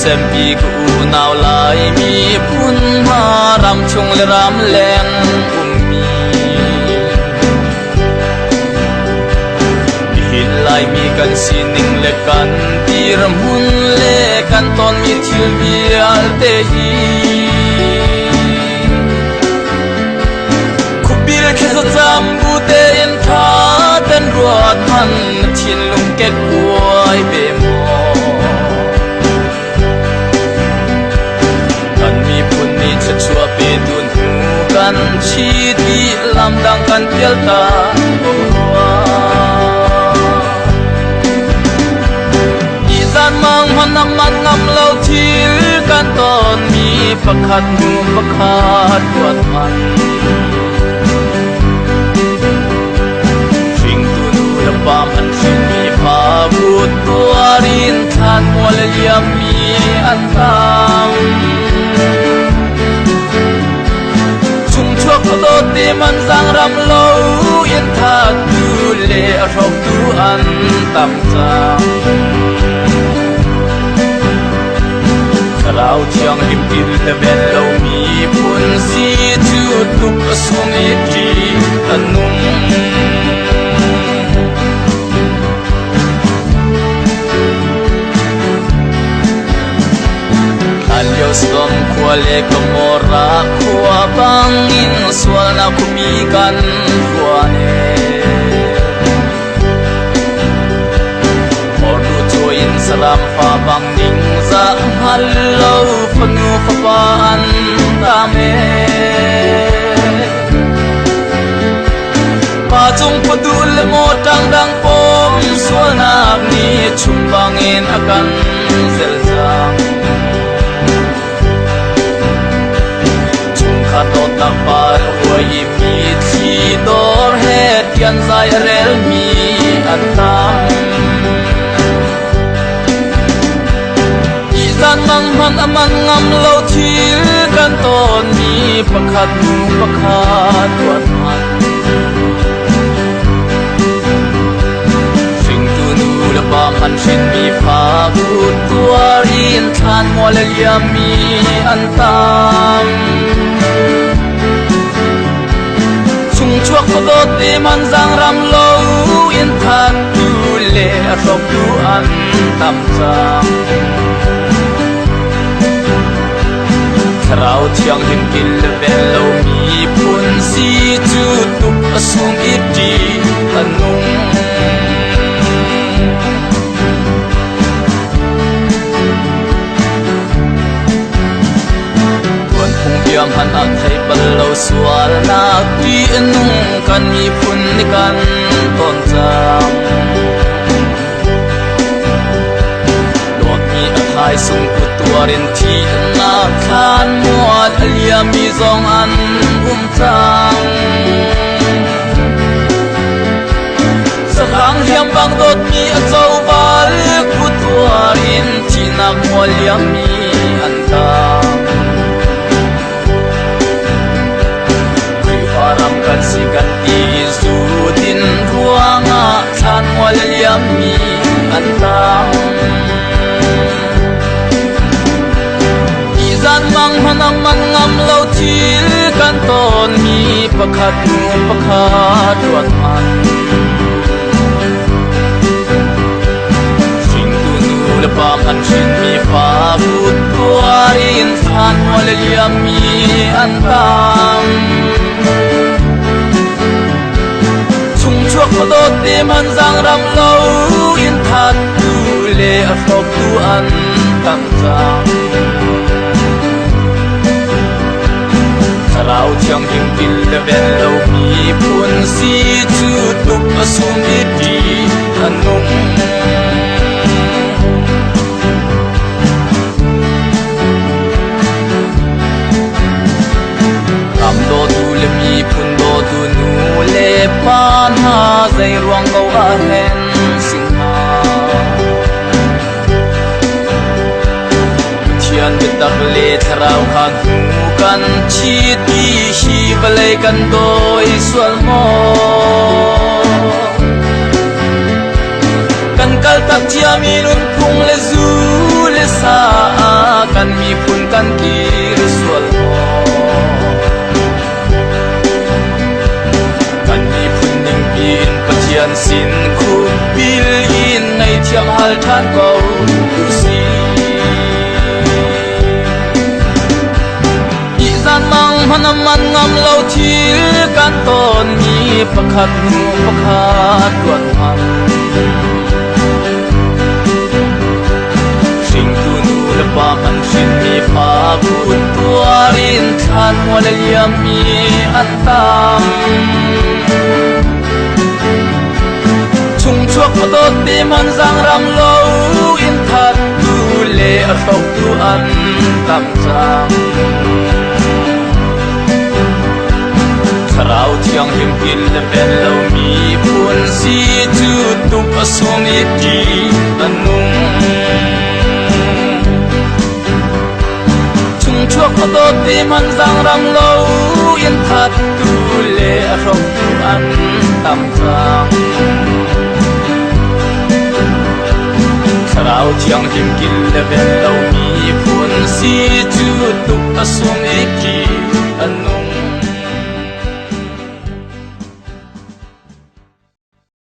xem pi ku nào lại mi phun ma ram chung le ram len mi hin lai mi kan sining le kan tir mun le kan ton mi thil mi al te hi khupil khe jam bu te in tha ten ruat man thin lung ke kuai be mo chua pe tun hu kan chi ti lam dang kan pial ta wa i zan mang man nam man ngam lo thil kan ton mi pakhat nu pakhat wat man thing tu nu la pam an thin mi pa but tuarin than mol liam mi an tam có ti man sang ram lâu yên tha tu lệ rọc tu ăn tam trang rau chiang lim tin le ben lâu mi pun si tu tu sung iki anung Alyo som kuale kamora kuwa bangin swala kumikan kuane Ordu join salam fa bangning za hallo panu papaan tame Pajung padul mo tang dang pom swala ni chumbangin akan zelzang Kato tapar huay mi thi dor het yan zay rel mi antam Izan mang man aman ngam lau thil kan ton mi pakhat nu pakhat wat man Sing tu nu la pa man shin mi pa gut tuarin than mo la liam mi antam chuak ko do te man zang ram lo in than tu le rok tu an tam chang rau chiang him kil vel lo mi pun si chu tu asung iti anung Yam han ak thai bal lo swal na ti nung kan mi phun ni kan ton jam Lot mi a thai sung ku tuarin thi na khan muat alia mi zong an chang Sakang hiam bang dot mi a chau bal ku tuarin thi na mual liam mi an tang Param kan si kan ti su tin ruanga than wal liam mi antam Izan mang manang man ngam lo thil kan ton mi pakhat nu pakhat wat man Sing tu nu la pa man shin mi pa but tuarin than wal liam mi antam Chuak ko do te man zang ram lo in that tu le a frog tu an tam chang Sarau chiang him kil le ben lo mi pun si chu tu asum iti anung Ram do tu le mi pun do tu nu le pan ha zai ruang go a hen sing ha Thian bit tak le tharau kha nu kan chi ti hi vale kan doi swal mo Kan kal tak chia mi nun phung le zu le sa กันกีส่วนหอกันมีพุ่นยังปีนปะเทียนสินคูบิลอินในเทียงหัลทานเก่าดูสีอีสานมังพนมันงำเล่าทีกันตอนมีประคัดหูประคาดดวนมันสิ่งตูนูและปากันสินมีปาพูดตัวรินทานวัลเลียมมีอันตามชุงชวกพดตีมันสังรำโลอินทัดดูเลอรกดูอันตำจังคราวเที่ยงหิมกินและเป็นเรามีพูนสีจุดตุกสวงอีกีอันนุ่งชุงชวกพดตีมันสังรำโลอินทัดดูเลอรกดูอันตำจังคราวเที่ยงหิมกินและเป็นเรามีพูนสีจุดตุกสวงอีกี